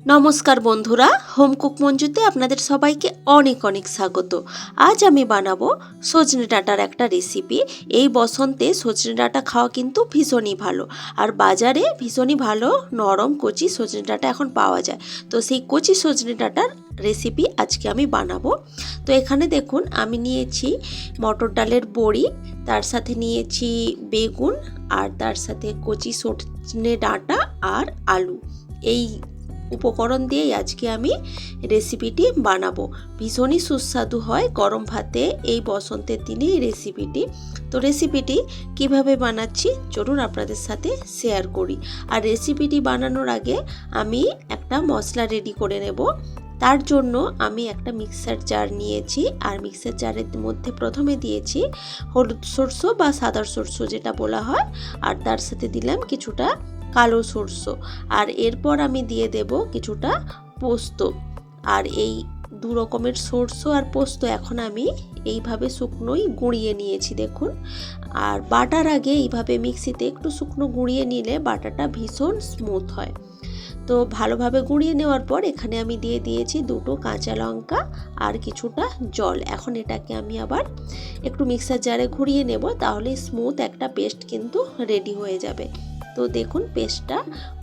নমস্কার বন্ধুরা, home cook মঞ্জুতে আপনাদের সবাইকে অনেক অনেক স্বাগত। আজ আমি বানাবো সজনে ডাঁটার একটা রেসিপি। এই বসন্তে সজনে ডাঁটা খাওয়া কিন্তু ভীষণই ভালো, আর বাজারে ভীষণই ভালো নরম কচি সজনে ডাঁটা এখন পাওয়া যায়। তো সেই কচি সজনে ডাঁটার রেসিপি আজকে আমি বানাবো। তো এখানে দেখুন আমি নিয়েছি মটর ডালের বড়ি, তার সাথে নিয়েছি বেগুন, আর তার সাথে কচি সজনে ডাঁটা আর আলু। এই উপকরণ দিয়েই আজকে আমি রেসিপিটি বানাবো। ভীষণই সুস্বাদু হয় গরম ভাতে এই বসন্তের দিনে এই রেসিপিটি। তো রেসিপিটি কিভাবে বানাচ্ছি চলুন আপনাদের সাথে শেয়ার করি। আর রেসিপিটি বানানোর আগে আমি একটা মশলা রেডি করে নেব। তার জন্য আমি একটা মিক্সার জার নিয়েছি, আর মিক্সার জারের মধ্যে প্রথমে দিয়েছি হলুদ সরষে বা সাদা সরষে যেটা বলা হয়, আর তার সাথে দিলাম কিছুটা কালো সরষে, আর এরপর আমি দিয়ে দেব কিছুটা পোস্ত। আর এই দু রকমের সরষে আর পোস্ত এখন আমি এইভাবে শুকনোই গুঁড়িয়ে নিয়েছি দেখুন। আর বাটার আগে এইভাবে মিক্সিতে একটু শুকনো গুঁড়িয়ে নিলে বাটাটা ভীষণ স্মুথ হয়। তো ভালোভাবে গুঁড়িয়ে নেওয়ার পর এখানে আমি দিয়ে দিয়েছি দুটো কাঁচা লঙ্কা আর কিছুটা জল। এখন এটাকে আমি আবার একটু মিক্সার জারে ঘুরিয়ে নেব, তাহলে স্মুথ একটা পেস্ট কিন্তু রেডি হয়ে যাবে। তো দেখুন পেস্টটা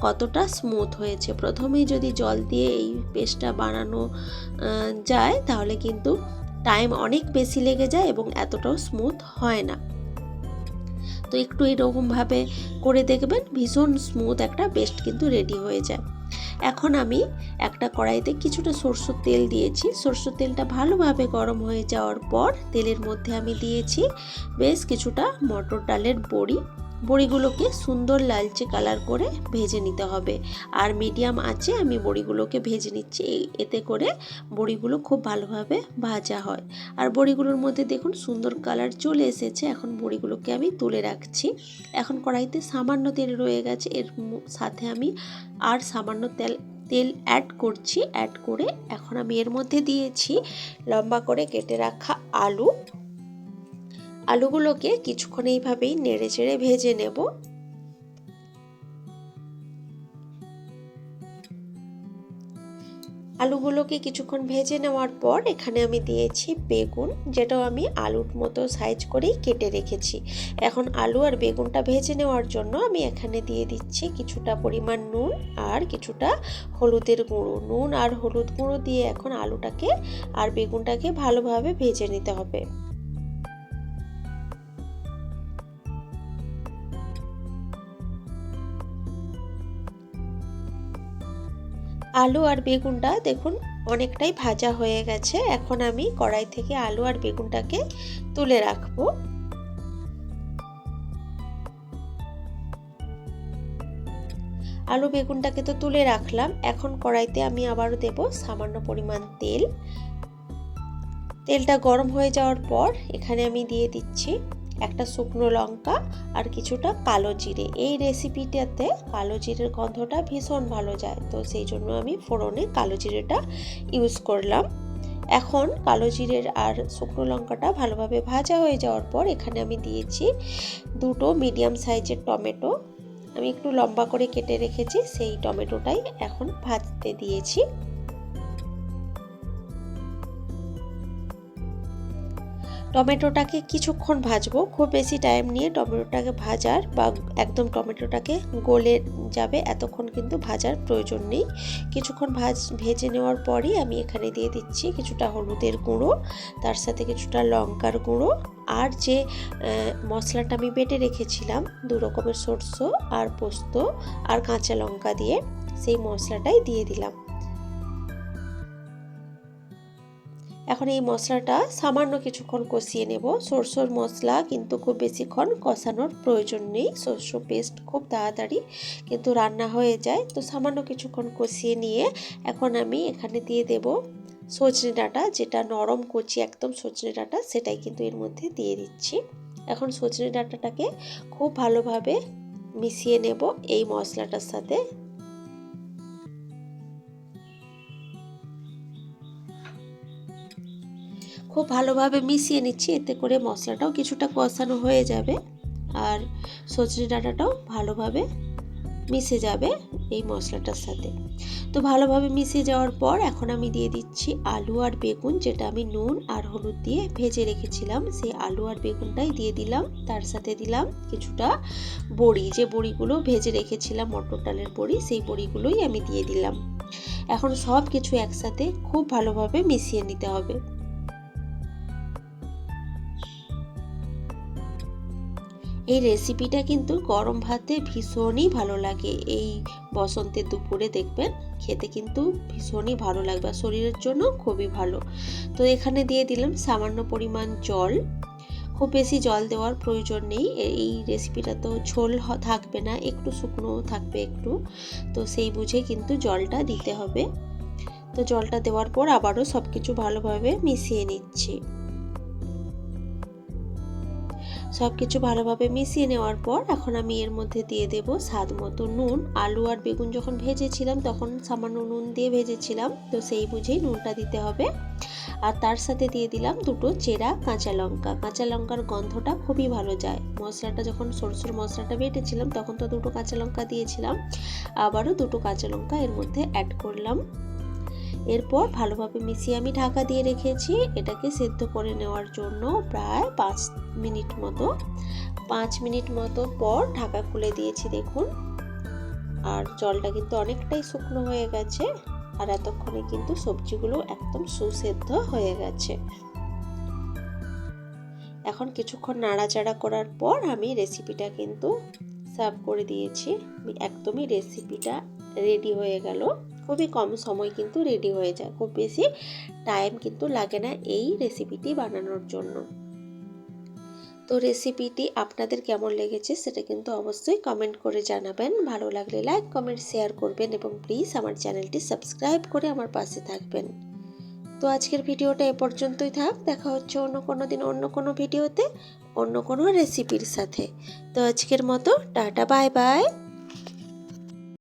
কতটা স্মুথ হয়েছে। প্রথমেই যদি জল দিয়ে এই পেস্টটা বানানো যায় তাহলে কিন্তু টাইম অনেক বেশি লেগে যায় এবং এতটাও স্মুথ হয় না। তো একটু এরকমভাবে করে দেখবেন ভীষণ স্মুথ একটা পেস্ট কিন্তু রেডি হয়ে যায়। এখন আমি একটা কড়াইতে কিছুটা সরষের তেল দিয়েছি। সরষের তেলটা ভালোভাবে গরম হয়ে যাওয়ার পর তেলের মধ্যে আমি দিয়েছি বেশ কিছুটা মটর ডালের বড়ি। বড়িগুলোকে সুন্দর লালচে কালার করে ভেজে নিতে হবে, আর মিডিয়াম আঁচে আমি বড়িগুলোকে ভেজে নিচ্ছি। এতে করে বড়িগুলো খুব ভালোভাবে ভাজা হয়। আর বড়িগুলোর মধ্যে দেখুন সুন্দর কালার চলে এসেছে। এখন বড়িগুলোকে আমি তুলে রাখছি। এখন কড়াইতে সামান্য তেল রয়ে গেছে, এর সাথে আমি আর সামান্য তেল অ্যাড করছি। অ্যাড করে এখন আমি এর মধ্যে দিয়েছি লম্বা করে কেটে রাখা আলুগুলোকে কিছুক্ষণ এইভাবেই নেড়ে চেড়ে ভেজে নেব। আলুগুলোকে কিছুক্ষণ ভেজে নেওয়ার পর এখানে আমি দিয়েছি বেগুন, যেটাও আমি আলুর মতো সাইজ করেই কেটে রেখেছি। এখন আলু আর বেগুনটা ভেজে নেওয়ার জন্য আমি এখানে দিয়ে দিচ্ছি কিছুটা পরিমাণ নুন আর কিছুটা হলুদের গুঁড়ো। নুন আর হলুদ গুঁড়ো দিয়ে এখন আলুটাকে আর বেগুনটাকে ভালোভাবে ভেজে নিতে হবে। আলু আর বেগুনটা দেখুন অনেকটাই ভাজা হয়ে গেছে। এখন আমি কড়াই থেকে আলু আর বেগুনটাকে তুলে রাখবো। আলু বেগুনটাকে তো তুলে রাখলাম। এখন কড়াইতে আমি আবারও দেব সামান্য পরিমাণ তেল। তেলটা গরম হয়ে যাওয়ার পর এখানে আমি দিয়ে দিচ্ছি একটা শুকনো লঙ্কা আর কিছুটা কালো জিরে। এই রেসিপিটাতে কালো জিরের গন্ধটা ভীষণ ভালো যায়, তো সেই জন্য আমি ফোড়নে কালো জিরেটা ইউজ করলাম। এখন কালো জিরের আর শুকনো লঙ্কাটা ভালোভাবে ভাজা হয়ে যাওয়ার পর এখানে আমি দিয়েছি দুটো মিডিয়াম সাইজের টমেটো। আমি একটু লম্বা করে কেটে রেখেছি, সেই টমেটোটাই এখন ভাজতে দিয়েছি। টমেটোটাকে কিছুক্ষণ ভাজবো, খুব বেশি টাইম নিয়ে টমেটোটাকে ভাজার বা একদম টমেটোটাকে গলে যাবে এতক্ষণ কিন্তু ভাজার প্রয়োজন নেই। কিছুক্ষণ ভেজে নেওয়ার পরই আমি এখানে দিয়ে দিচ্ছি কিছুটা হলুদের গুঁড়ো, তার সাথে কিছুটা লঙ্কার গুঁড়ো, আর যে মশলাটা আমি বেটে রেখেছিলাম দু রকমের সরষে আর পোস্ত আর কাঁচা লঙ্কা দিয়ে, সেই মশলাটাই দিয়ে দিলাম। এখন এই মশলাটা সামান্য কিছুক্ষণ কষিয়ে নেব। সরষের মশলা কিন্তু খুব বেশিক্ষণ কষানোর প্রয়োজন নেই। সরষে পেস্ট খুব তাড়াতাড়ি কিন্তু রান্না হয়ে যায়। তো সামান্য কিছুক্ষণ কষিয়ে নিয়ে এখন আমি এখানে দিয়ে দেব সজনে ডাঁটা, যেটা নরম কচি একদম সজনে ডাঁটা, সেটাই কিন্তু এর মধ্যে দিয়ে দিচ্ছি। এখন সজনে ডাঁটাটাকে খুব ভালোভাবে মিশিয়ে নেব এই মশলাটার সাথে। খুব ভালোভাবে মিশিয়ে নিচ্ছি, এতে করে মশলাটাও কিছুটা কষানো হয়ে যাবে আর সজনে ডাঁটাটাও ভালোভাবে মিশে যাবে এই মশলাটার সাথে। তো ভালোভাবে মিশে যাওয়ার পর এখন আমি দিয়ে দিচ্ছি আলু আর বেগুন, যেটা আমি নুন আর হলুদ দিয়ে ভেজে রেখেছিলাম। সেই আলু আর বেগুনটাই দিয়ে দিলাম। তার সাথে দিলাম কিছুটা বড়ি, যে বড়িগুলো ভেজে রেখেছিলাম মটর ডালের বড়ি, সেই বড়িগুলোই আমি দিয়ে দিলাম। এখন সব কিছু একসাথে খুব ভালোভাবে মিশিয়ে নিতে হবে। এই রেসিপিটা কিন্তু গরম ভাতে ভীষণই ভালো লাগে। এই বসন্তের দুপুরে দেখবেন খেতে কিন্তু ভীষণই ভালো লাগবে, শরীরের জন্য খুবই ভালো। তো এখানে দিয়ে দিলাম সামান্য পরিমাণ জল। খুব বেশি জল দেওয়ার প্রয়োজন নেই, এই রেসিপিটা তো ঝোল থাকবে না, একটু শুকনো থাকবে একটু, তো সেই বুঝে কিন্তু জলটা দিতে হবে। তো জলটা দেওয়ার পর আবারও সব কিছু ভালোভাবে মিশিয়ে নিচ্ছি। সব কিছু ভালোভাবে মিশিয়ে নেওয়ার পর এখন আমি এর মধ্যে দিয়ে দেব স্বাদ মতো নুন। আলু আর বেগুন যখন ভেজেছিলাম তখন সামান্য নুন দিয়ে ভেজেছিলাম, তো সেই বুঝেই নুনটা দিতে হবে। আর তার সাথে দিয়ে দিলাম দুটো চেরা কাঁচা লঙ্কা। কাঁচা লঙ্কার গন্ধটা খুবই ভালো যায়। মশলাটা যখন সরষের মশলাটা বেটেছিলাম তখন তো দুটো কাঁচা লঙ্কা দিয়েছিলাম, আবারও দুটো কাঁচা লঙ্কা এর মধ্যে অ্যাড করলাম। এরপর ভালোভাবে মিশিয়ে আমি ঢাকা দিয়ে রেখেছি এটাকে সেদ্ধ করে নেওয়ার জন্য প্রায় 5 মিনিট মতো। 5 মিনিট মতো পর ঢাকা খুলে দিয়েছি, দেখুন। আর জলটা কিন্তু অনেকটাই শুকনো হয়ে গেছে, আর এতক্ষণে কিন্তু সবজিগুলো একদম সুসেদ্ধ হয়ে গেছে। এখন কিছুক্ষণ নাড়াচাড়া করার পর আমি রেসিপিটা কিন্তু সার্ভ করে দিয়েছি। একদমই রেসিপিটা রেডি হয়ে গেল। খুবই কম সময় কিন্তু রেডি হয়ে যায়, খুব বেশি টাইম কিন্তু লাগে না এই রেসিপিটি বানানোর জন্য। তো রেসিপিটি আপনাদের কেমন লেগেছে সেটা কিন্তু অবশ্যই কমেন্ট করে জানাবেন। ভালো লাগলে লাইক, কমেন্ট, শেয়ার করবেন এবং প্লিজ আমার চ্যানেলটি সাবস্ক্রাইব করে আমার পাশে থাকবেন। তো আজকের ভিডিওটা এ পর্যন্তই থাক। দেখা হচ্ছে অন্য কোনো দিন অন্য কোনো ভিডিওতে অন্য কোনো রেসিপির সাথে। তো আজকের মতো টাটা, বাই বাই।